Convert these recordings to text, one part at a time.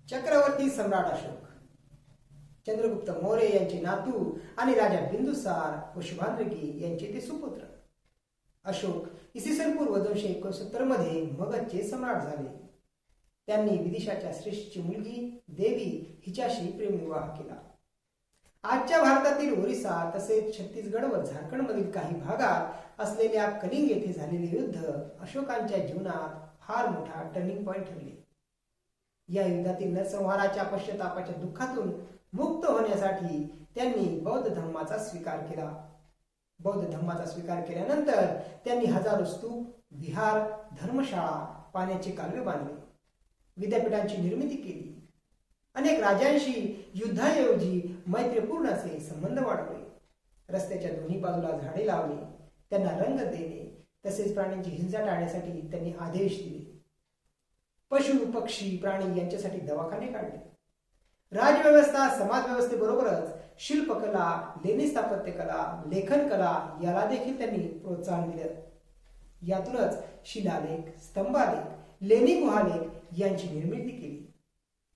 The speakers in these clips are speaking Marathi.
चक्रवर्ती सम्राट अशोक, चंद्रगुप्त मौर्य यांचे नातू आणि राजा बिंदुसार व शुभांगिनी यांचे ते सुपुत्र. अशोक इसवी सन पूर्व 269 मध्ये मगधचे सम्राट झाले. त्यांनी विदिशाच्या श्रेष्ठची मुलगी देवी हिच्याशी प्रेमविवाह केला. आजच्या भारतातील ओरिसा तसेच छत्तीसगड व झारखंड मधील काही भागात असलेल्या कलिंग येथे झालेले युद्ध अशोकांच्या जीवनात फार मोठा टर्निंग पॉइंट ठरले. या युद्धातील नरसंहाराच्या पश्चातापाच्या दुःखातून मुक्त होण्यासाठी त्यांनी बौद्ध धर्माचा स्वीकार केला. बौद्ध धर्माचा स्वीकार केल्यानंतर त्यांनी हजारो स्तूप, विहार, धर्मशाळा, पाण्याचे कालवे बांधले, विद्यापीठांची निर्मिती केली. अनेक राजांशी युद्धाऐवजी मैत्रीपूर्ण असे संबंध वाढवले. रस्त्याच्या दोन्ही बाजूला झाडे लावणे, त्यांना रंग देणे तसेच प्राण्यांची हिंसा टाळण्यासाठी त्यांनी आदेश दिले. पशु, पक्षी, प्राणी यांच्यासाठी दवाखाने काढले. राजव्यवस्था, समाज व्यवस्थेबरोबरच शिल्पकला, लेणी स्थापत्यकला, लेखन कला याला देखील त्यांनी प्रोत्साहन दिलं. यातूनच शिलालेख, स्तंभालेख, लेणी गुहालेख यांची निर्मिती केली.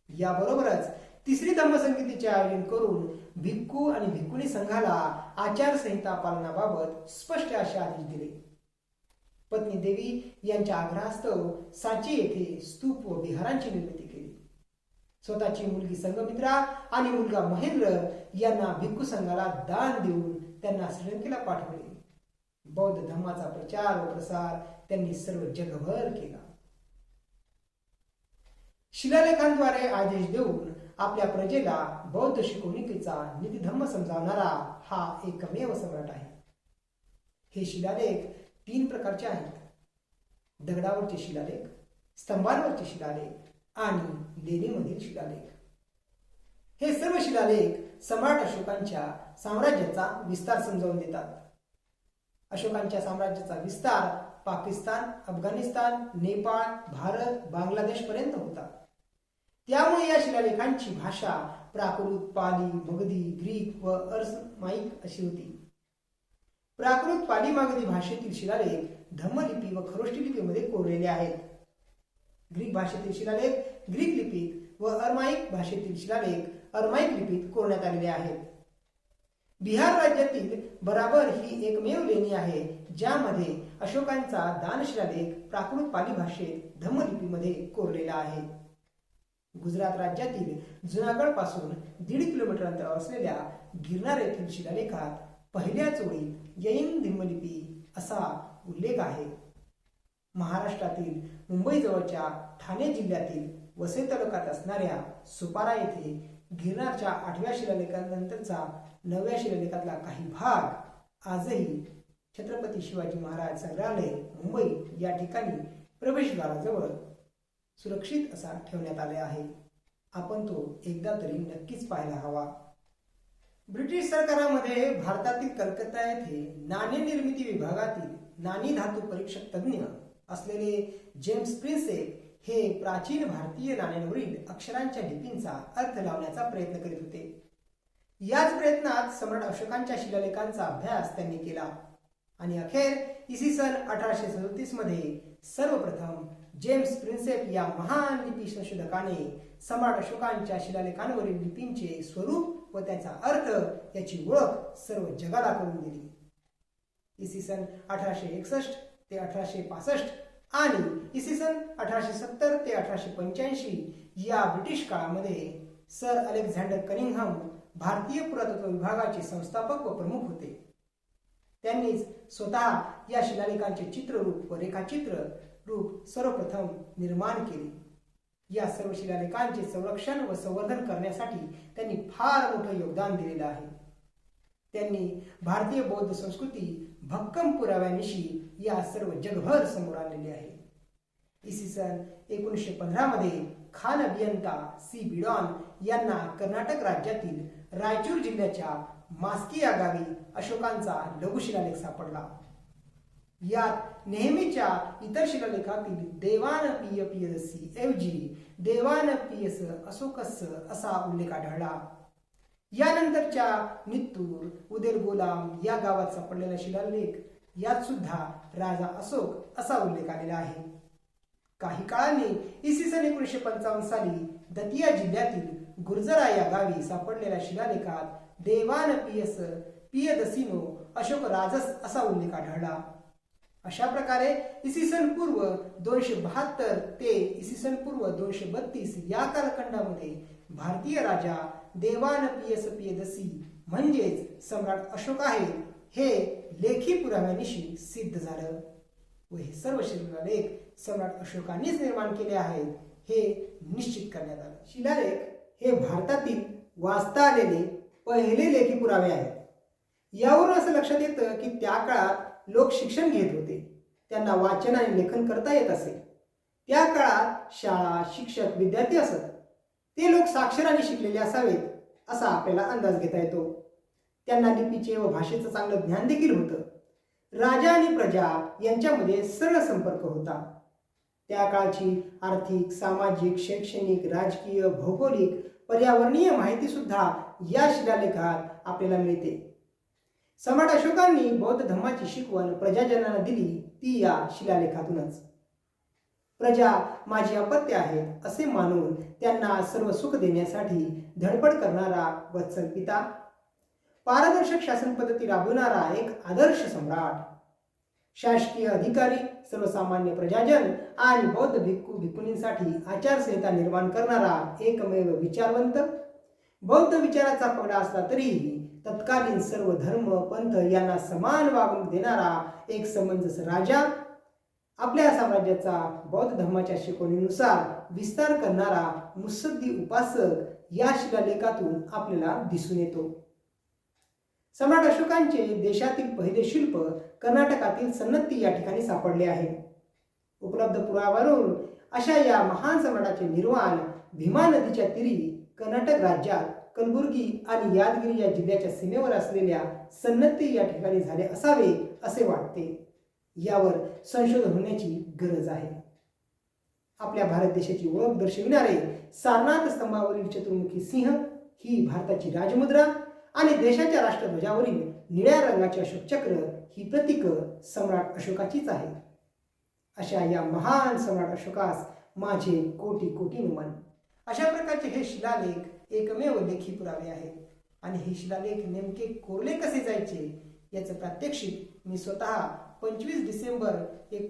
याबरोबरच तिसरी धम्मसंगीतीचे आयोजन करून भिक्खू आणि भिक्खुनी संघाला आचारसंहिता पालनाबाबत स्पष्ट असे आदेश दिले. पत्नी देवी यांच्या आग्रहास्तव सांची येथे स्तूप व विहारांची निर्मिती केली. स्वतःची मुलगी संघमित्रा आणि मुलगा महेंद्र यांना भिक्खू संघाला दान देऊन त्यांना श्रीलंकेला पाठवले. बौद्ध धर्माचा प्रचार व प्रसार त्यांनी सर्व जगभर केला. शिलालेखांद्वारे आदेश देऊन आपल्या प्रजेला बौद्ध शिकवणुकीचा नीतिधम्म समजावणारा हा एकमेव सम्राट आहे. हे शिलालेख 3 प्रकारचे आहेत: दगडावरचे शिलालेख, स्तंभांवरचे शिलालेख आणि लेणीमधील शिलालेख. हे सर्व शिलालेख सम्राट अशोकांच्या साम्राज्याचा विस्तार समजावून देतात. अशोकांच्या साम्राज्याचा विस्तार पाकिस्तान, अफगाणिस्तान, नेपाळ, भारत, बांगलादेश पर्यंत होता. त्यामुळे या शिलालेखांची भाषा प्राकृत, पाली, मगधी, ग्रीक व अरमाईक अशी होती. प्राकृत, पाली, मगधी भाषेतील शिलालेख धम्मलिपी व खरोष्टी लिपीमध्ये कोरलेले आहेत. ग्रीक भाषेतील शिलालेख ग्रीक लिपीत व अरमाईक भाषेतील शिलालेख अरमाईक लिपीत कोरण्यात आलेले आहेत. बिहार राज्यातील बराबर ही एकमेव लेणी आहे ज्यामध्ये अशोकांचा दान शिलालेख प्राकृत पाली भाषेत धम्मलिपीमध्ये कोरलेला आहे. गुजरात राज्यातील जुनागड पासून 1.5 किलोमीटर अंतरावर असलेल्या गिरनार येथील शिलालेखात पहिल्याच ओळीत यईन धम्मलिपी असा उल्लेख आहे. महाराष्ट्रातील मुंबई जवळच्या ठाणे जिल्ह्यातील वसई तालुक्यात असणाऱ्या सुपारा येथे गिरनारच्या 8व्या शिलालेखानंतरचा 9व्या शिलालेखातला काही भाग आजही छत्रपती शिवाजी महाराज संग्रहालय मुंबई या ठिकाणी प्रवेशद्वाराजवळ सुरक्षित असा ठेवण्यात आले आहे. आपण तो एकदा तरी नक्कीच पाहायला हवा. ब्रिटिश सरकारामध्ये भारतातील कलकत्ता येथे नाणे निर्मिती विभागातील नाणी धातू परीक्षक तज्ञ असलेले जेम्स प्रिन्सेप हे प्राचीन भारतीय नाण्यांवरील अक्षरांच्या लिपींचा अर्थ लावण्याचा प्रयत्न करीत होते. याच प्रयत्नात सम्राट अशोकांच्या शिलालेखांचा अभ्यास त्यांनी केला आणि अखेर इसवी सन 1837 मध्ये सर्वप्रथम जेम्स प्रिन्सेप या महान लिपी संशोधकाने सम्राट अशोकांच्या शिलालेखांवरील लिपींचे स्वरूप व त्याचा अर्थ याची ओळख सर्व जगाला करून दिली. इसवी सन 1861 ते 1865 आणि इसवी सन 1870 ते 1885 या ब्रिटिश काळामध्ये सर अलेक्झांडर कनिंघम भारतीय पुरातत्व विभागाचे संस्थापक व प्रमुख होते. त्यांनीच स्वतः या शिलालेखांचे चित्ररूप व रेखाचित्र रूप सर्वप्रथम निर्माण केले. या सर्व शिलालेखांचे संरक्षण व संवर्धन करण्यासाठी त्यांनी फार मोठे योगदान दिलेले आहे. त्यांनी भारतीय बौद्ध संस्कृती भक्कम पुराव्यानिशी या सर्व जगभर समोर आणलेली आहे. इसवी सन 1915 मध्ये खान अभियंता सी बिडॉन यांना कर्नाटक राज्यातील रायचूर जिल्ह्याच्या मास्की या गावी अशोकांचा लघुशिलालेख सापडला. यात नेहमीच्या इतर शिलालेखातील देवान पिय पियसी ऐवजी देवान पियस अशोकस असा उल्लेख आढळला. यानंतरच्या नित्तूर, उदेलगोलाम या गावात सापडलेला शिलालेख यात सुद्धा राजा अशोक असा उल्लेख आलेला आहे. काही काळाने इसवी सन 1955 साली दतिया जिल्ह्यातील गुर्जरा या गावी सापडलेल्या शिलालेखात देवान पियदसिनो अशोक राजस असा उल्लेख आढळला. अशा प्रकारे इसवी सन पूर्व 272 ते इसवी सन पूर्व 232 या कालखंडामध्ये भारतीय राजा देवान पियदसी म्हणजेच सम्राट अशोक आहे हे लेखी पुराव्यानिशी सिद्ध झालं व हे सर्व शिलालेख सम्राट अशोकांनीच निर्माण केले आहेत हे निश्चित करण्यात आलं. शिलालेख हे भारतातील वाचता आलेले पहिले लेखी पुरावे आहेत. यावरून असं लक्षात येतं की त्या काळात लोक शिक्षण घेत होते, त्यांना वाचन आणि लेखन करता येत असे. त्या काळात शाळा, शिक्षक, विद्यार्थी असत. ते लोक साक्षर आणि शिकलेले असावेत असा आपल्याला अंदाज घेता येतो. त्यांना लिपीचे व भाषेचं चांगलं ज्ञान देखील होतं. राजा आणि प्रजा यांच्यामध्ये सरळ संपर्क होता. त्या काळची आर्थिक, सामाजिक, शैक्षणिक, राजकीय, भौगोलिक, पर्यावरणीय माहिती सुद्धा या शिलालेखात आपल्याला मिळते. सम्राट अशोकांनी बौद्ध धर्माची शिकवण प्रजाजनांना दिली ती या शिलालेखातूनच. प्रजा माझी अपत्य आहेत असे मानून त्यांना सर्व सुख देण्यासाठी धडपड करणारा वत्सल पिता, पारदर्शक शासन पद्धती राबवणारा एक आदर्श सम्राट, शासकीय अधिकारी, सर्वसामान्य प्रजाजन आणि बौद्ध भिक्खू भिक्खुनींसाठी आचारसंहिता निर्माण करणारा एकमेव विचारवंत, बौद्ध विचाराचा पगडा असला तरीही तत्कालीन सर्व धर्म पंथ यांना समान वागणूक देणारा एक समंजस राजा, आपल्या साम्राज्याचा बौद्ध धर्माच्या शिकवणीनुसार विस्तार करणारा मुत्सद्दी उपासक या शिलालेखातून आपल्याला दिसून येतो. सम्राट अशोकांचे देशातील पहिले शिल्प कर्नाटकातील सन्नत्ती या ठिकाणी सापडले आहे. उपलब्ध पुराव्यावरून अशा या महान सम्राटाचे निर्वाण भीमा नदीच्या तीरी कर्नाटक राज्यात कलबुर्गी आणि यादगिरी या जिल्ह्याच्या सीमेवर असलेल्या सन्नत्ती या ठिकाणी झाले असावे असे वाटते. यावर संशोधन होण्याची गरज आहे. आपल्या भारत देशाची ओळख दर्शविणारे सारनाथ स्तंभावरील चतुर्मुखी सिंह ही भारताची राजमुद्रा आणि देशाच्या राष्ट्रध्वजावरील निळ्या रंगाचे अशोक चक्र ही प्रतीक सम्राट अशोकाचीच आहे. अशा या महान सम्राट अशोकास माझे कोटी कोटी नमन. अशा प्रकारचे हे शिलालेख एकमेव लेखी पुरावे आहेत आणि हे शिलालेख नेमके कोरले कसे जायचे याचं प्रात्यक्षिक मी स्वतः 25 डिसेंबर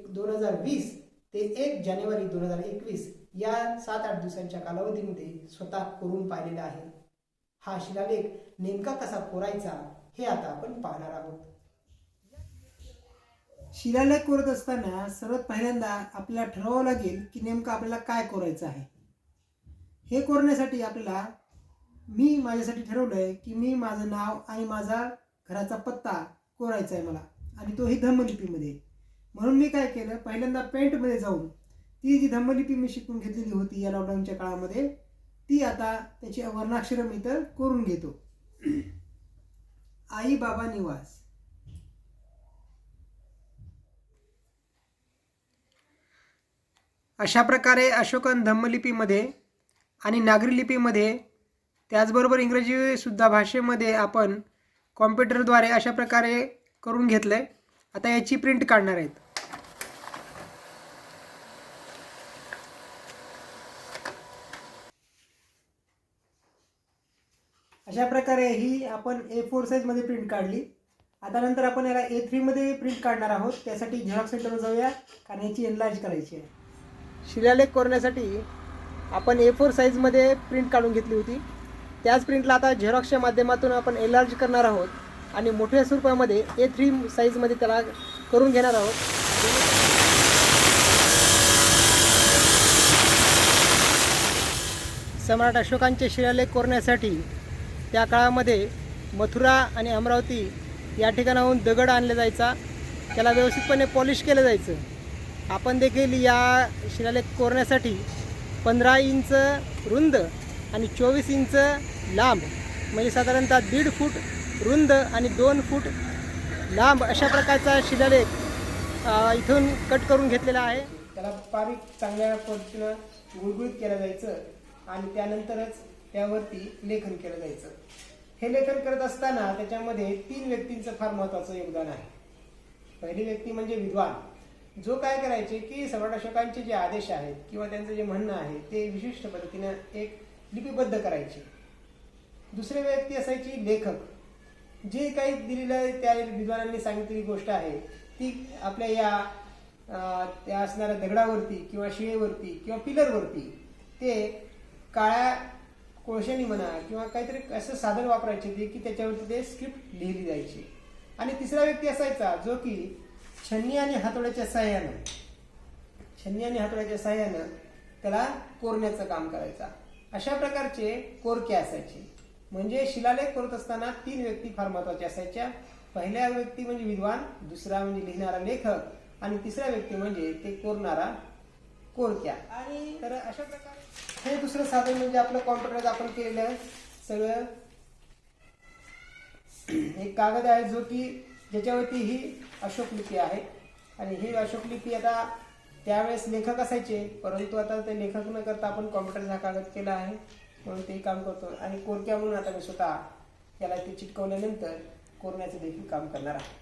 2020 ते 1 जानेवारी 2021 या 7-8 दिवसांच्या कालावधीमध्ये स्वतः करून पाहिलेला आहे. हा शिलालेख नेमका कसा कोरायचा हे आता आपण पाहणार आहोत. शिलालेख कोरत असताना सर्वात पहिल्यांदा आपल्याला ठरवावं लागेल की नेमकं आपल्याला काय कोरायचं आहे. हे कोरण्यासाठी आपल्याला मी माझ्यासाठी ठरवलंय की मी माझं नाव आणि माझा घराचा पत्ता कोरायचा आहे मला, आणि तोही धम्मलिपीमध्ये. म्हणून मी काय केलं, पहिल्यांदा पेंटमध्ये जाऊन ती जी धम्मलिपी मी शिकून घेतलेली होती या लॉकडाऊनच्या काळामध्ये ती आता त्याची वर्णाक्षर मी तर करून घेतो. आई बाबा निवास. अशा प्रकारे अशोकन धम्मलिपीमध्ये आणि नागरी लिपीमध्ये त्याचबरोबर इंग्रजी सुद्धा भाषेमध्ये आपण कॉम्प्युटरद्वारे अशा प्रकारे करून घेतलंय. आता याची प्रिंट काढणार आहेत. अशा प्रकारे ही आपण A4 साईजमध्ये प्रिंट काढली. आता नंतर आपण याला A3 मध्ये प्रिंट काढणार आहोत. त्यासाठी झेरॉक्स सेंटरवर जाऊया कारण याची एनलार्ज करायची आहे. शिलालेख कोरण्यासाठी आपण A4 साईजमध्ये प्रिंट काढून घेतली होती. त्याच प्रिंटला आता झेरॉक्सच्या माध्यमातून आपण एनलार्ज करणार आहोत आणि मोठ्या स्वरूपामध्ये A3 साईजमध्ये त्याला करून घेणार आहोत. सम्राट अशोकांचे शिलालेख कोरण्यासाठी त्या काळामध्ये मथुरा आणि अमरावती या ठिकाणाहून दगड आणला जायचा, त्याला व्यवस्थितपणे पॉलिश केलं जायचं. आपण देखील या शिलालेख कोरण्यासाठी 15 इंच रुंद आणि 24 इंच लांब म्हणजे साधारणतः 1.5 फूट रुंद आणि 2 फूट लांब अशा प्रकारचा शिलालेख इथून कट करून घेतलेला आहे. त्याला बारीक चांगल्या पद्धतीनं गुळगुळीत केलं जायचं आणि त्यानंतरच त्यावरती लेखन केलं जायचं. हे लेखन करत असताना त्याच्यामध्ये 3 व्यक्तींचं फार महत्त्वाचं योगदान आहे. पहिली व्यक्ती म्हणजे विद्वान. जो काय करायचे की सम्राट अशोकांचे जे आदेश आहेत किंवा त्यांचं जे म्हणणं आहे ते विशिष्ट पद्धतीनं एक लिपिबद्ध करायचे. दुसरी व्यक्ती असायची लेखक. जे काही दिलेलं त्या विद्वानांनी सांगितलेली गोष्ट आहे ती आपल्या या त्या असणाऱ्या दगडावरती किंवा शिळेवरती किंवा पिलरवरती ते काळ्या कोळशाने म्हणा किंवा काहीतरी असं साधन वापरायचे ते की त्याच्यावरती ते स्क्रिप्ट लिहिली जायची. आणि तिसरा व्यक्ती असायचा जो की छन्नी आणि हातोड्याच्या साह्यानं त्याला कोरण्याचं काम करायचा. अशा प्रकारचे कोरके असायचे. म्हणजे शिलालेख करत असताना 3 व्यक्ती फार महत्वाच्या असायच्या. पहिला व्यक्ती म्हणजे विद्वान, दुसरा म्हणजे लिहिणारा लेखक आणि तिसरा व्यक्ती म्हणजे ते कोरणारा कोरक्या. आणि तर अशा प्रकारे हे दुसरं साधन म्हणजे आपलं कॉम्प्युटर आपण केलेलं सगळं एक कागद आहे जो की ज्याच्यावरती ही अशोक लिपी आहे. आणि ही अशोक लिपी आता त्यावेळेस लेखक असायचे, परंतु आता ते लेखक न करता आपण कॉम्प्युटरचा कागद केला आहे म्हणून ते काम करतो. आणि कोरक्या म्हणून आता मी स्वतः याला ते चिटकवल्यानंतर कोरण्याचं देखील काम करणार आहे.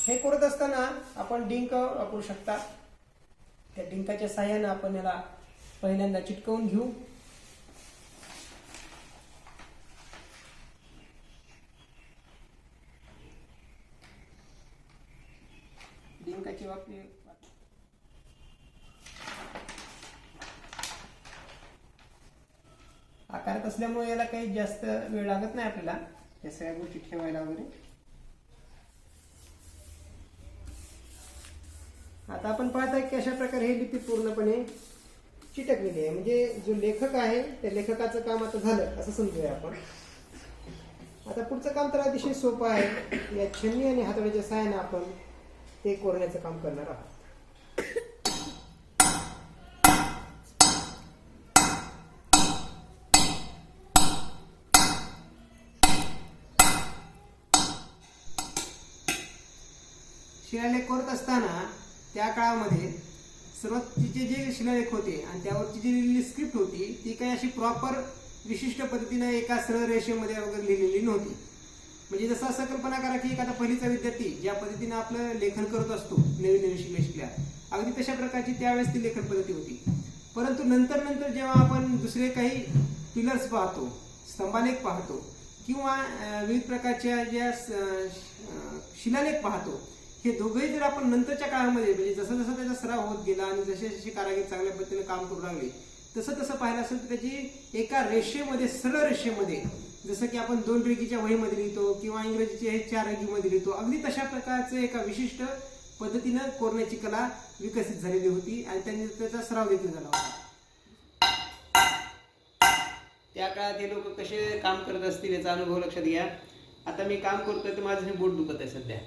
हे कोरत असताना आपण डिंक वापरू शकता. त्या डिंकाच्या साह्यानं आपण याला पहिल्यांदा चिटकवून घेऊ. डिंकाची वापरी आकारात असल्यामुळे याला काही जास्त वेळ लागत नाही आपल्याला या सगळ्या गोष्टी ठेवायला वगैरे. आता आपण पाहताय की अशा प्रकारे ही लिपी पूर्णपणे चिटकलेली आहे. म्हणजे जो लेखक आहे त्या लेखकाचं काम आता झालं असं समजूया आपण. आता पुढचं काम तर अतिशय सोपं आहे. या छन्नी आणि हातोड्याच्या साहाय्याने आपण ते कोरण्याचं काम करणार आहोत. शिलालेख करत असताना त्या काळामध्ये सुरुवातीचे जे शिलालेख होते आणि त्यावरची जी लिहिलेली स्क्रिप्ट होती ती काही अशी प्रॉपर विशिष्ट पद्धतीने एका सरळ रेषेमध्ये वगैरे लिहिलेली नव्हती. म्हणजे जसं असं कल्पना करा की एखादा पहिलीचा विद्यार्थी ज्या पद्धतीने आपलं लेखन करत असतो नवीन नवीन शिकल्या अगदी तशा प्रकारची त्यावेळेस ती लेखन पद्धती होती. परंतु नंतर जेव्हा आपण दुसरे काही पिलर्स पाहतो, स्तंभालेख पाहतो किंवा विविध प्रकारच्या ज्या शिलालेख पाहतो, हे दोघेही जर आपण नंतरच्या काळामध्ये म्हणजे जसं जसं त्याचा सराव होत गेला आणि जसे जसे कारागीर चांगल्या पद्धतीने काम करू लागले तसं पाहिलं असेल तर त्याची एका रेषेमध्ये सरळ रेषेमध्ये जसं की आपण 2 रेघीच्या वहीमध्ये लिहितो किंवा इंग्रजीचे हे 4 रेघीमध्ये लिहितो अगदी तशा प्रकारचं एका विशिष्ट पद्धतीनं कोरण्याची कला विकसित झालेली होती आणि त्यांनी त्याचा सराव देखील झाला होता. त्या काळात हे लोक कसे काम करत असतील याचा अनुभव लक्षात घ्या. आता मी काम करतोय तर माझं हे बोट दुखत आहे सध्या.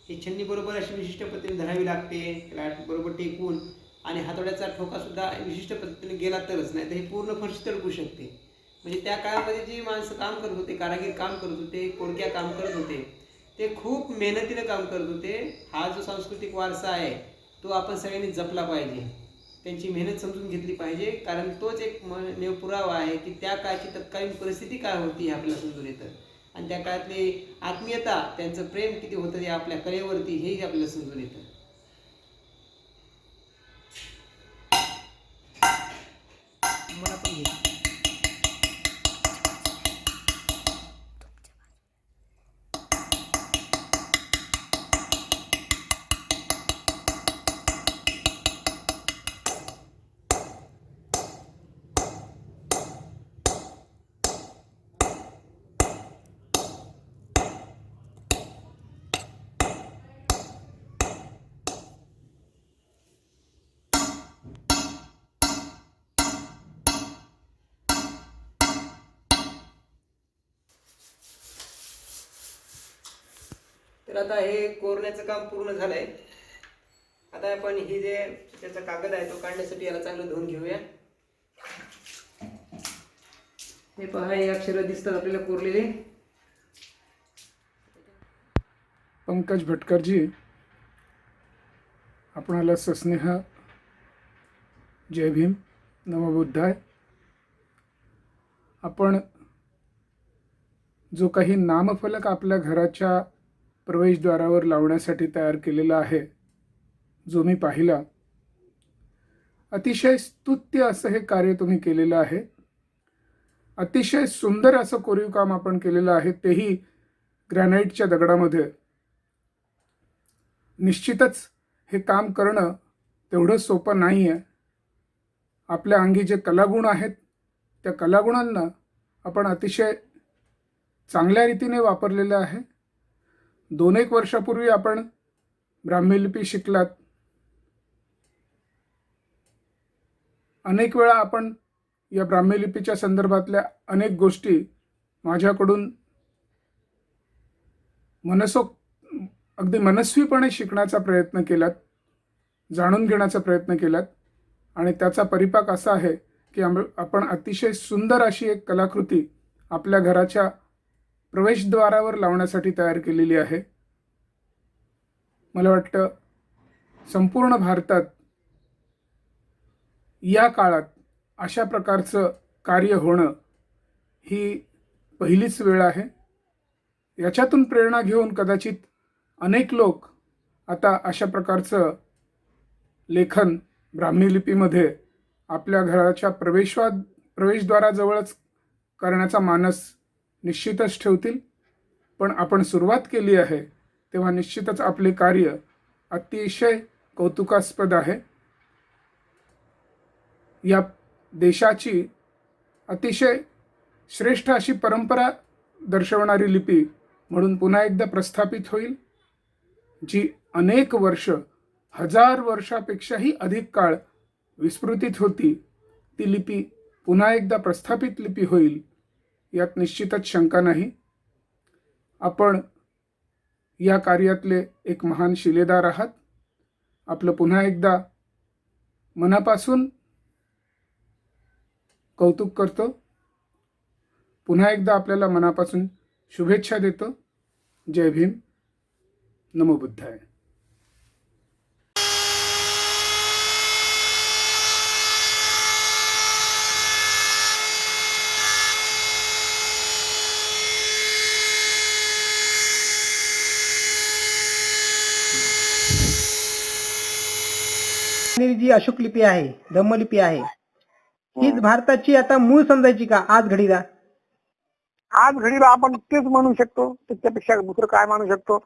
ही छन्नी बरोबर अशी विशिष्ट पद्धतीने धरावी लागते, त्याला बरोबर टेकून आणि हातोड्याचा ठोका सुद्धा विशिष्ट पद्धतीने गेला तरच, नाही तर हे पूर्ण फरशी तडकू शकते. म्हणजे त्या काळामध्ये जी माणसं काम करत होते, कारागीर काम करत होते, कोरक्या काम करत होते, ते खूप मेहनतीने काम करत होते. हा जो सांस्कृतिक वारसा आहे तो आपण सगळ्यांनी जपला पाहिजे, त्यांची मेहनत समजून घेतली पाहिजे. कारण तोच एक पुरावा आहे की त्या काळची तत्कालीन परिस्थिती काय होती हे आपल्याला समजून येतं आणि त्या काळातली आत्मीयता, त्यांचं प्रेम किती होतं ते आपल्या कलेवरती हेही आपल्याला समजून येतं. मला पण तर आता हे कोरण्याचं काम पूर्ण झालंय. आता आपण ही जे त्याचा कागद आहे तो काढण्यासाठी याला चांगलं धुवून घेऊया. हे पहा, हे अक्षर दिसतात आपल्याला कोरलेले. पंकज भटकरजी, आपणाला सस्नेह जय भीम, नमबुद्धाय. आपण जो काही नामफलक आपल्या घराच्या प्रवेशद्वारावर लावण्यासाठी तयार केलेला आहे, जो मी पाहिला, अतिशय स्तुत्य असं हे कार्य तुम्ही केलेलं आहे. अतिशय सुंदर असं कोरीव काम आपण केलेलं आहे, तेही ग्रॅनाइटच्या दगडामध्ये. निश्चितच हे काम करणं तेवढं सोपं नाही आहे. आपल्या अंगी जे कलागुण आहेत त्या कलागुणांना आपण अतिशय चांगल्या रीतीने वापरलेलं आहे. 2-1 वर्षापूर्वी आपण ब्राह्मी लिपी शिकलात. अनेक वेळा आपण या ब्राह्मी लिपीच्या संदर्भातल्या अनेक गोष्टी माझ्याकडून अगदी मनस्वीपणे शिकण्याचा प्रयत्न केलात, जाणून घेण्याचा प्रयत्न केलात, आणि त्याचा परिपाक असा आहे की आपण अतिशय सुंदर अशी एक कलाकृती आपल्या घराच्या प्रवेशद्वारावर लावण्यासाठी तयार केलेली आहे. मला वाटतं संपूर्ण भारतात या काळात अशा प्रकारचं कार्य होणं ही पहिलीच वेळ आहे. याच्यातून प्रेरणा घेऊन कदाचित अनेक लोक आता अशा प्रकारचं लेखन ब्राह्मी लिपीमध्ये आपल्या घराच्या प्रवेशद्वाराजवळच करण्याचा मानस निश्चितच ठेवतील. पण आपण सुरुवात केली आहे तेव्हा निश्चितच आपले कार्य अतिशय कौतुकास्पद आहे. या देशाची अतिशय श्रेष्ठ अशी परंपरा दर्शवणारी लिपी म्हणून पुन्हा एकदा प्रस्थापित होईल, जी अनेक वर्ष, 1000 वर्षापेक्षाही अधिक काळ विस्मृतीत होती. ती लिपी पुन्हा एकदा प्रस्थापित लिपी होईल, यात निश्चितच शंका नाही. आपण या कार्यातले एक महान शिलेदार आहात. आपलं पुन्हा एकदा मनापासून कौतुक करतो. पुन्हा एकदा आपल्याला मनापासून शुभेच्छा देतो. जय भीम. नमो बुद्धाय. जी अशोक लिपी आहे, धम्मलिपी आहे, हीच भारताची आता मूळ समजायची का आज घडीला? आज घडीला आपण तेच म्हणू शकतो. त्याच्यापेक्षा दुसरं काय म्हणू शकतो?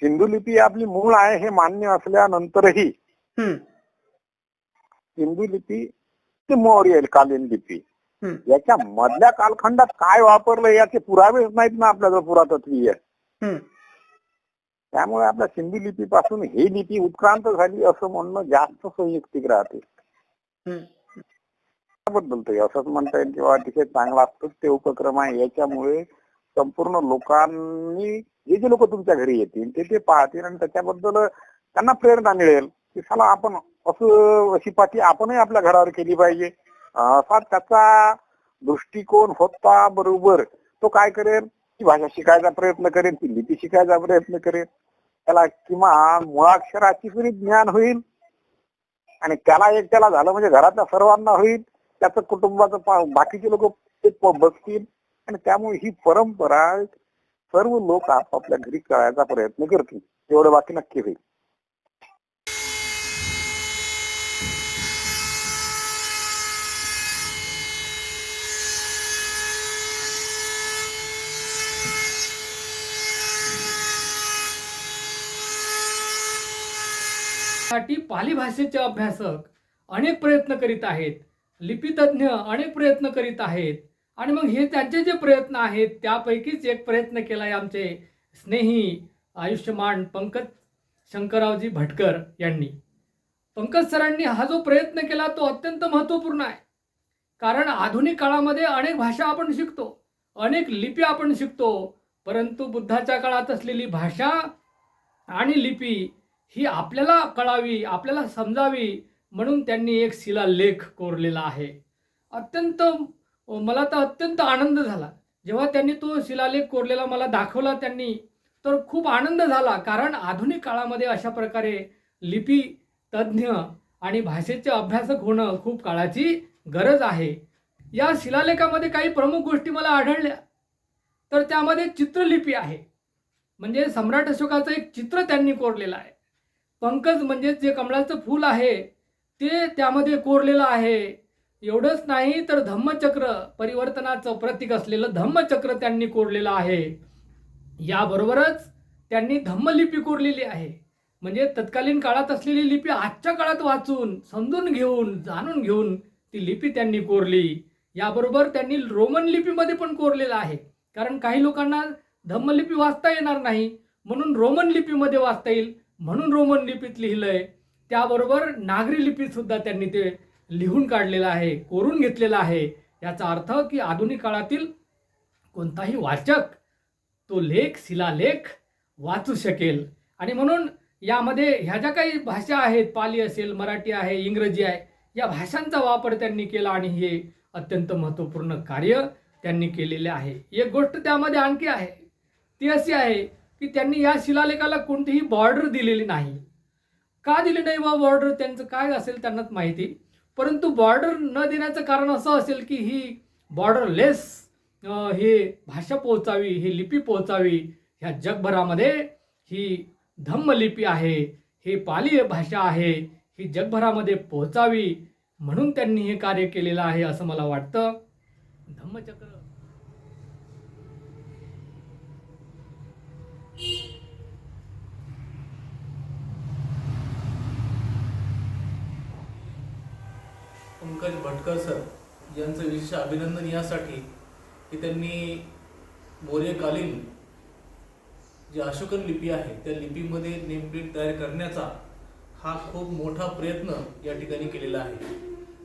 सिंधू लिपी आपली मूळ आहे हे मान्य असल्यानंतरही सिंधू लिपी ते मौर्य कालीन लिपी याच्या मधल्या कालखंडात काय वापरलं याचे पुरावेच नाहीत ना आपल्याजवळ पुरातत्वीय. त्यामुळे आपल्या सिंधू लिपीपासून ही लिपी उत्क्रांत झाली असं म्हणणं जास्त संयुक्तिक राहते. बद्दल असंच म्हणता येईल किंवा अतिशय चांगला असतो ते उपक्रम आहे. याच्यामुळे संपूर्ण लोकांनी जे लोक तुमच्या घरी येतील ते पाहतील आणि त्याच्याबद्दल त्यांना प्रेरणा मिळेल की चला आपण अशी पाठी आपणही आपल्या घरावर केली पाहिजे. असा त्याचा दृष्टिकोन होता. बरोबर तो काय करेल, ती भाषा शिकायचा प्रयत्न करेल, ती लिपी शिकायचा प्रयत्न करेल, त्याला किमान मुळाक्षराची तरी ज्ञान होईल आणि त्याला एकट्याला झालं म्हणजे घरातल्या सर्वांना होईल, त्याचं कुटुंबाचं बाकीचे लोक बघतील आणि त्यामुळे ही परंपरा सर्व लोक आपापल्या घरी करायचा प्रयत्न करतील. एवढं बाकी नक्की होईल. साठी पाली भाषेचे अभ्यासक अनेक प्रयत्न करीत आहेत, लिपीतज्ञ अनेक प्रयत्न करीत आहेत आणि मग हे त्यांचे जे प्रयत्न आहेत त्यापैकीच एक प्रयत्न केलाय आमचे स्नेही आयुष्यमान पंकज शंकररावजी भटकर यांनी. पंकज सरांनी हा जो प्रयत्न केला तो अत्यंत महत्त्वपूर्ण आहे. कारण आधुनिक काळामध्ये अनेक भाषा आपण शिकतो, अनेक लिपी आपण शिकतो, परंतु बुद्धाच्या काळात असलेली भाषा आणि लिपी ही आपल्याला कळावी, आपल्याला समजावी म्हणून त्यांनी एक शिलालेख कोरलेला आहे. मला तर अत्यंत आनंद झाला जेव्हा त्यांनी तो शिलालेख कोरलेला मला दाखवला त्यांनी, तर खूप आनंद झाला. कारण आधुनिक काळामध्ये अशा प्रकारे लिपी तज्ज्ञ आणि भाषेचे अभ्यासक होणं खूप काळाची गरज आहे. या शिलालेखामध्ये काही प्रमुख गोष्टी मला आढळल्या. तर त्यामध्ये चित्रलिपी आहे, म्हणजे सम्राट अशोकाचं एक चित्र त्यांनी कोरलेलं आहे. पंकज म्हणजे जे कमळाचं फूल आहे ते त्यामध्ये कोरलेलं आहे. एवढंच नाही तर धम्मचक्र, परिवर्तनाचं प्रतीक असलेलं धम्मचक्र त्यांनी कोरलेलं आहे. याबरोबरच त्यांनी धम्मलिपी कोरलेली आहे. म्हणजे तत्कालीन काळात असलेली लिपी आजच्या काळात वाचून, समजून घेऊन, जाणून घेऊन ती लिपी त्यांनी कोरली. याबरोबर त्यांनी रोमन लिपीमध्ये पण कोरलेलं आहे. कारण काही लोकांना धम्मलिपी वाचता येणार नाही, म्हणून रोमन लिपीमध्ये वाचता येईल म्हणून रोमन लिपीत लिहिलंय. त्याबरोबर नागरी लिपीत सुद्धा त्यांनी ते लिहून काढलेलं आहे, कोरून घेतलेलं आहे. याचा अर्थ की आधुनिक काळातील कोणताही वाचक तो लेख, शिलालेख वाचू शकेल. आणि म्हणून यामध्ये ह्या ज्या काही भाषा आहेत, पाली असेल, मराठी आहे, इंग्रजी आहे, या भाषांचा वापर त्यांनी केला आणि हे अत्यंत महत्त्वपूर्ण कार्य त्यांनी केलेले आहे. एक गोष्ट त्यामध्ये आणखी आहे, ती अशी आहे की त्यांनी या शिलालेखाला कोणतीही बॉर्डर दिलेली नाही. का दिली नाही बा बॉर्डर, त्यांचं काय असेल त्यांनाच माहिती. परंतु बॉर्डर न देण्याचं कारण असं असेल की ही बॉर्डरलेस हे भाषा पोहोचावी, ही लिपी पोहोचावी ह्या जगभरामध्ये. ही धम्मलिपी आहे, ही पाली भाषा आहे, ही जगभरामध्ये पोहोचावी म्हणून त्यांनी हे कार्य केलेलं आहे असं मला वाटतं. धम्मचक्र पंकज भटकर सर यांचं विशेष अभिनंदन यासाठी की त्यांनी मौर्यकालीन जी अशोकन लिपी आहे त्या लिपीमध्ये नेमप्लेट तयार करण्याचा हा खूप मोठा प्रयत्न या ठिकाणी केलेला आहे.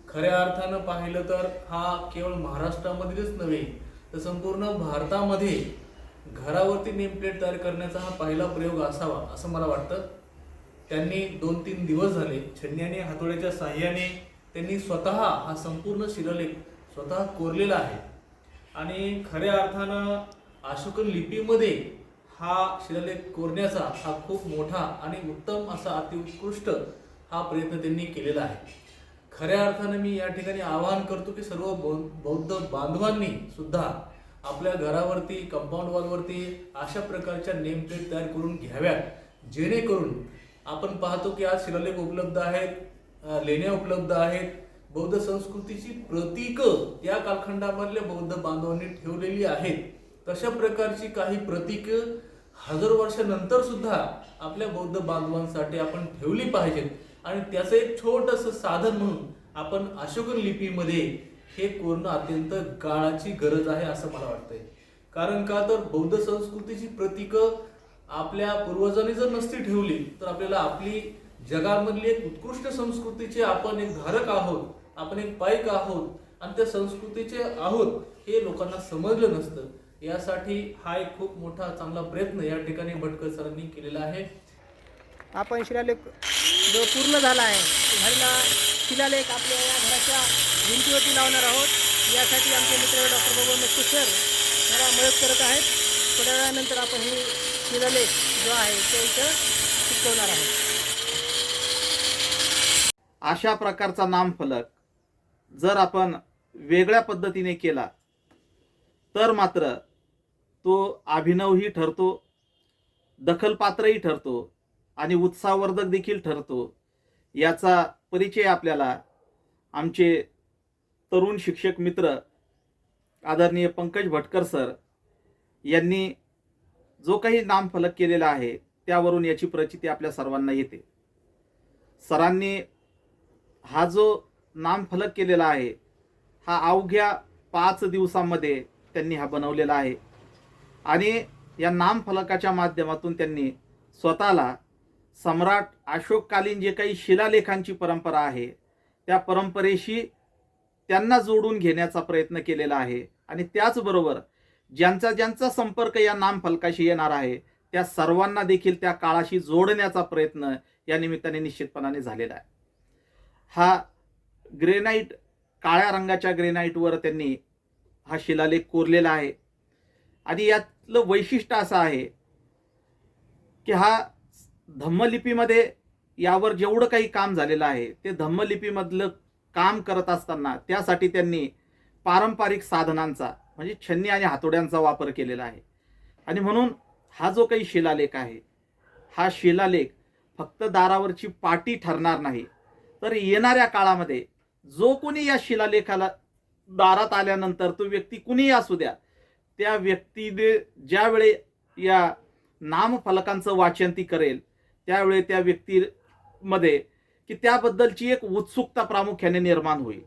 खऱ्या अर्थानं पाहिलं तर हा केवळ महाराष्ट्रामध्येच नव्हे तर संपूर्ण भारतामध्ये घरावरती नेमप्लेट तयार करण्याचा हा पहिला प्रयोग असावा असं मला वाटतं. त्यांनी 2-3 दिवस झाले छन्नी आणि हातोड्याच्या साह्याने त्यांनी स्वतः हा संपूर्ण शिलालेख स्वतः कोरलेला आहे. आणि खऱ्या अर्थानं अशोकन लिपीमध्ये हा शिलालेख कोरण्याचा हा खूप मोठा आणि उत्तम असा अतिउत्कृष्ट हा प्रयत्न त्यांनी केलेला आहे. खऱ्या अर्थानं मी या ठिकाणी आवाहन करतो की सर्व बौद्ध बांधवांनी सुद्धा आपल्या घरावरती, कंपाऊंड वॉलवरती अशा प्रकारच्या नेमप्लेट तयार करून घ्याव्यात, जेणेकरून आपण पाहतो की आज शिलालेख उपलब्ध आहेत, लेण्या उपलब्ध आहेत, बौद्ध संस्कृतीची प्रतीकं त्या कालखंडामधल्या बौद्ध बांधवांनी ठेवलेली आहेत. तशा प्रकारची काही प्रतीकं हजारो वर्षानंतर सुद्धा आपल्या बौद्ध बांधवांसाठी आपण ठेवली पाहिजेत. आणि त्याचं एक छोटंसं साधन म्हणून आपण अशोकन लिपीमध्ये हे कोरणं अत्यंत काळाची गरज आहे असं मला वाटतंय. कारण का तर बौद्ध संस्कृतीची प्रतीकं आपल्या पूर्वजांनी जर नसती ठेवली तर आपल्याला आपली जगामधली एक उत्कृष्ट संस्कृतीचे आपण एक धारक आहोत, आपण एक पाईक आहोत आणि त्या संस्कृतीचे आहोत हे लोकांना समजलं नसतं. यासाठी हा एक खूप मोठा चांगला प्रयत्न या ठिकाणी भटकर सरांनी केलेला आहे. आपण शिलालेख जो पूर्ण झाला आहे झालेला शिलालेख आपल्या या घराच्या भिंतीवरती लावणार आहोत. यासाठी आमचे मित्र डॉक्टर बाबा नक्की सर मला मदत करत आहेत. थोड्या वेळानंतर आपण ही शिलालेख जो आहे तो इथं चिकटवणार आहोत. अशा प्रकारचा नामफलक जर आपण वेगळ्या पद्धतीने केला तर मात्र तो अभिनवही ठरतो, दखलपात्रही ठरतो आणि उत्साहवर्धक देखील ठरतो. याचा परिचय आपल्याला आमचे तरुण शिक्षक मित्र आदरणीय पंकज भटकर सर यांनी जो काही नामफलक केलेला आहे त्यावरून याची प्रचिती आपल्या सर्वांना येते. सरांनी हा जो नामफलक केलेला आहे हा अवघ्या 5 दिवसांमध्ये त्यांनी हा बनवलेला आहे. आणि या नामफलकाच्या माध्यमातून त्यांनी स्वतःला सम्राट अशोककालीन जे काही शिलालेखांची परंपरा आहे त्या परंपरेशी त्यांना जोडून घेण्याचा प्रयत्न केलेला आहे. आणि त्याचबरोबर ज्यांचा ज्यांचा संपर्क या नामफलकाशी येणार आहे त्या सर्वांना देखील त्या काळाशी जोडण्याचा प्रयत्न या निमित्ताने निश्चितपणाने झालेला आहे. हा ग्रेनाईट, काळ्या रंगाच्या ग्रेनाईटवर त्यांनी हा शिलालेख कोरलेला आहे. आणि यातलं वैशिष्ट्य असं आहे की हा धम्मलिपीमध्ये यावर जेवढं काही काम झालेलं आहे ते धम्मलिपीमधलं काम करत असताना त्यासाठी त्यांनी पारंपरिक साधनांचा म्हणजे छन्नी आणि हातोड्यांचा वापर केलेला आहे. आणि म्हणून हा जो काही शिलालेख आहे हा शिलालेख फक्त दारावरची पाटी ठरणार नाही, तर येणाऱ्या काळामध्ये जो कोणी या शिलालेखाला दारात आल्यानंतर तो व्यक्ती कुणीही असू द्या, त्या व्यक्तीने ज्यावेळी या नामफलकांचं वाचन ती करेल त्यावेळी त्या व्यक्तीमध्ये की त्याबद्दलची एक उत्सुकता प्रामुख्याने निर्माण होईल.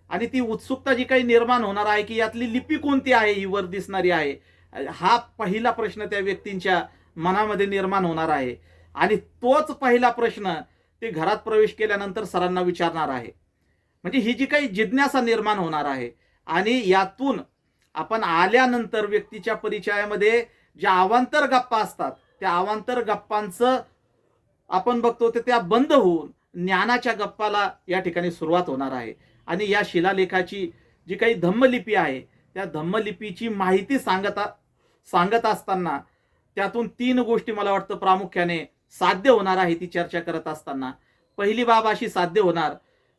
आणि ती उत्सुकता जी काही निर्माण होणार आहे की यातली लिपी कोणती आहे, ही वर दिसणारी आहे, हा पहिला प्रश्न त्या व्यक्तींच्या मनामध्ये निर्माण होणार आहे. आणि तोच पहिला प्रश्न ते घरात प्रवेश केल्यानंतर सरांना विचारणार आहे. म्हणजे ही जी काही जिज्ञासा निर्माण होणार आहे. आणि यातून आपण आल्यानंतर व्यक्तीच्या परिचयामध्ये ज्या अवांतर गप्पा असतात त्या अवांतर गप्पांचं आपण बघतो ते त्या बंद होऊन ज्ञानाच्या गप्पाला या ठिकाणी सुरुवात होणार आहे. आणि या शिलालेखाची जी काही धम्मलिपी आहे त्या धम्मलिपीची माहिती सांगत असताना त्यातून 3 गोष्टी मला वाटतं प्रामुख्याने साध्य होणार आहे ती चर्चा करत असताना. पहिली बाब अशी साध्य होणार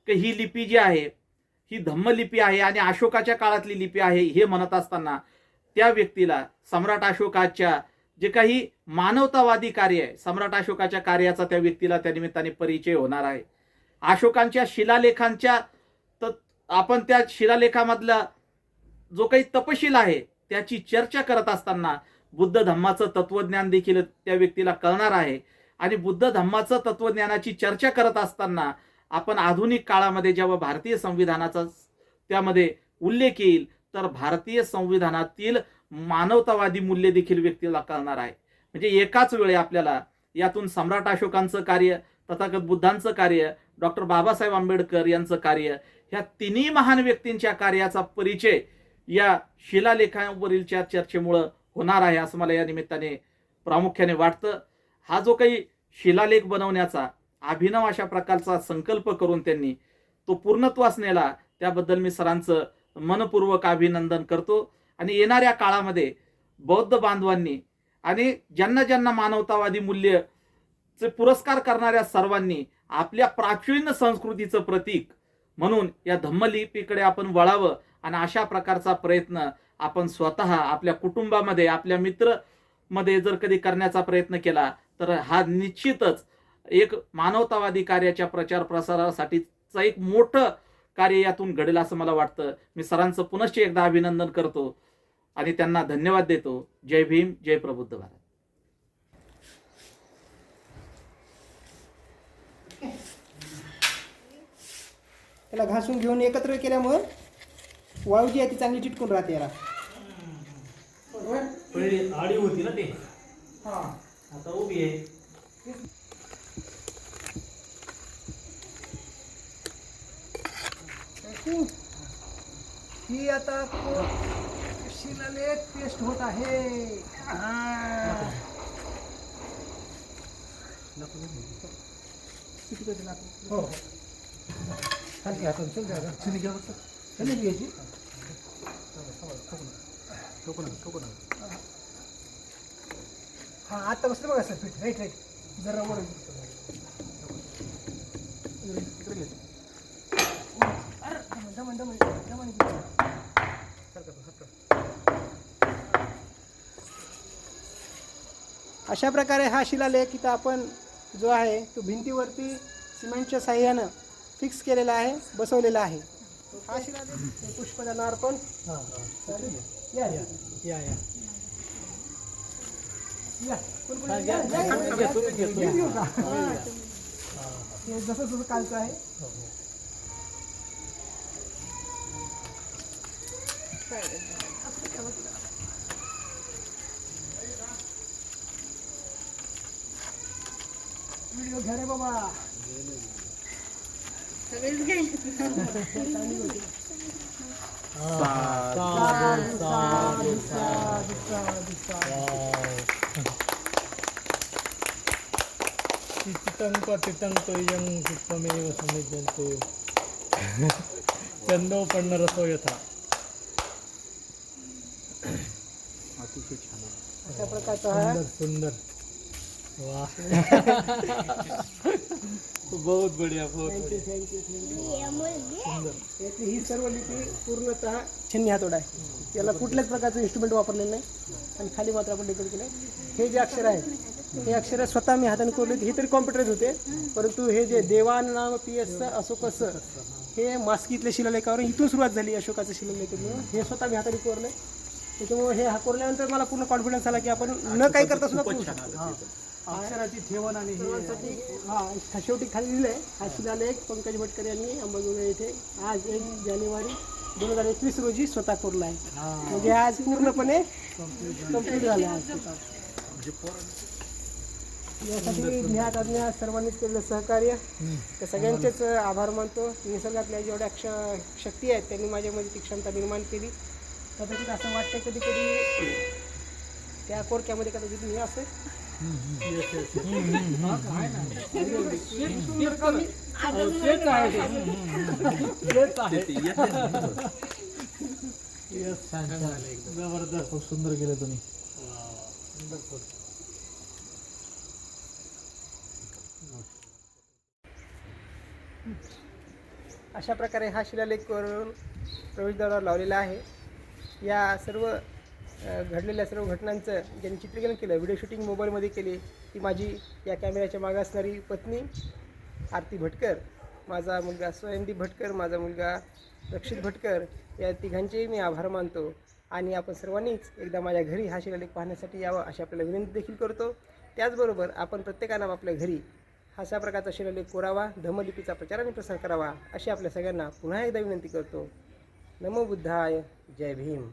की ही लिपी जी आहे ही धम्मलिपी आहे आणि अशोकाच्या काळातली लिपी आहे हे म्हणत असताना त्या व्यक्तीला सम्राट अशोकाच्या जे काही मानवतावादी कार्य आहे, सम्राट अशोकाच्या कार्याचा त्या व्यक्तीला त्या निमित्ताने परिचय होणार आहे. अशोकांच्या शिलालेखांच्या आपण त्या शिलालेखामधला जो काही तपशील आहे त्याची चर्चा करत असताना बुद्ध धम्माचं तत्वज्ञान देखील त्या व्यक्तीला कळणार आहे. आणि बुद्ध धम्माचं तत्वज्ञानाची चर्चा करत असताना आपण आधुनिक काळामध्ये जेव्हा भारतीय संविधानाचा त्यामध्ये उल्लेख येईल तर भारतीय संविधानातील मानवतावादी मूल्य देखील व्यक्तीला कळणार आहे. म्हणजे एकाच वेळी आपल्याला यातून सम्राट अशोकांचं कार्य, तथागत बुद्धांचं कार्य, डॉक्टर बाबासाहेब आंबेडकर यांचं कार्य, ह्या तिन्ही महान व्यक्तींच्या कार्याचा परिचय या शिलालेखावरीलच्या चर्चेमुळं होणार आहे असं मला या निमित्ताने प्रामुख्याने वाटतं. हा जो काही शिलालेख बनवण्याचा अभिनव अशा प्रकारचा संकल्प करून त्यांनी तो पूर्णत्वास नेला त्याबद्दल मी सरांचं मनपूर्वक अभिनंदन करतो. आणि येणाऱ्या काळामध्ये बौद्ध बांधवांनी आणि ज्यांना ज्यांना मानवतावादी मूल्यचे पुरस्कार करणाऱ्या सर्वांनी आपल्या प्राचीन संस्कृतीचं प्रतीक म्हणून या धम्मलिपीकडे आपण वळावं आणि अशा प्रकारचा प्रयत्न आपण स्वतः आपल्या कुटुंबामध्ये, आपल्या मित्रमध्ये जर कधी करण्याचा प्रयत्न केला तर हा निश्चितच एक मानवतावादी कार्याच्या प्रचार प्रसारासाठीचं एक मोठं कार्य यातून घडेल असं मला वाटतं. मी सरांचं पुनश्च एकदा अभिनंदन करतो आणि त्यांना धन्यवाद देतो. जय भीम, जय प्रबुद्ध भारत. त्याला घासून घेऊन एकत्र केल्यामुळं वाळू जी आहे ती चांगली चिटकून राहते याला. पहिली आडी होती ना ते, हा आता उभी आहे. ही आता शिलालेख पेस्ट होत आहे. किती कधी लागतो? हो खाली हाताने चल जागा चिनी घ्या बघ. चली घ्यायची हा आता बसलं बघा सर पीठ. राईट राईट जरा वर अशा प्रकारे हा शिलालेख इथं आपण जो आहे तो भिंतीवरती सिमेंटच्या साह्यानं फिक्स केलेला आहे, बसवलेला आहे. हा शिलालेख पुष्पदान अर्पण. या या या या या कोण कोण या घेऊ का? हे जसं जसं कालचं आहे. व्हिडिओ घ्या रे बाबा. तिटंक यं पुष्पमेव समिज्यन्ते चंदोपन्नरसो यथा. अतिशय छान. अशा प्रकारचा हा सुंदर वाह बहुत बढ़िया बहुत बढ़िया. यातली ही सर्व लिपी पूर्णतः छन्नी हातोड आहे. याला कुठल्याच प्रकारचं इन्स्ट्रुमेंट वापरलेलं नाही. आणि खाली मात्र आपण डेकोरेट केलं. हे जे अक्षर आहेत हे अक्षर स्वतः मी हाताने कोरले हे तरी कॉम्प्युटरच होते, परंतु हे जे देवान नाम PS अशोकस हे मास्कीतल्या शिलालेखावर इथून सुरुवात झाली अशोकाचं शिलालेख हे स्वतः मी हाताने कोरले. त्याच्यामुळे हे कोरल्यानंतर मला पूर्ण कॉन्फिडन्स आला की आपण न काही करता सुद्धा करू शकतो. अक्षराची ठेवण आणि सर्वांसाठी हा शेवटी खाली लिहिलंय हा शिलालेख पंकज भटकर यांनी अंबाजोगाई येथे आज 1 जानेवारी 2021 रोजी स्वतः कोरला आहे. म्हणजे आज पूर्णपणे कंप्लीट झालं आज यासाठी ज्ञात अज्ञात सर्वांनीच केलेलं सहकार्य त्या सगळ्यांचेच आभार मानतो. निसर्गातल्या जेवढ्या शक्ती आहेत त्यांनी माझ्यामध्ये ती क्षमता निर्माण केली. कदाचित असं वाटतं कधी कधी त्या कोरक्यामध्ये कदाचित मी असेल जबरदस्त, खूप सुंदर केलं तुम्ही. अशा प्रकारे हा शिलालेख करून प्रवेशद्वारावर लावलेला आहे. या सर्व घडलेल्या सर्व घटनांचं ज्यांनी चित्रीकरण केलं, व्हिडिओ शूटिंग मोबाईलमध्ये केली, ती माझी या कॅमेऱ्याच्या मागे असणारी पत्नी आरती भटकर, माझा मुलगा स्वयंदीप भटकर, माझा मुलगा रक्षित भटकर, या तिघांचेही मी आभार मानतो. आणि आपण सर्वांनीच एकदा माझ्या घरी हा शिलालेख पाहण्यासाठी यावं अशी आपल्याला विनंती देखील करतो. त्याचबरोबर आपण प्रत्येकानं आपल्या घरी अशा प्रकारचा शिलालेख कोरावा, धम्मलिपीचा प्रचार आणि प्रसार करावा अशी आपल्या सगळ्यांना पुन्हा एकदा विनंती करतो. नमो बुद्धाय, जय भीम.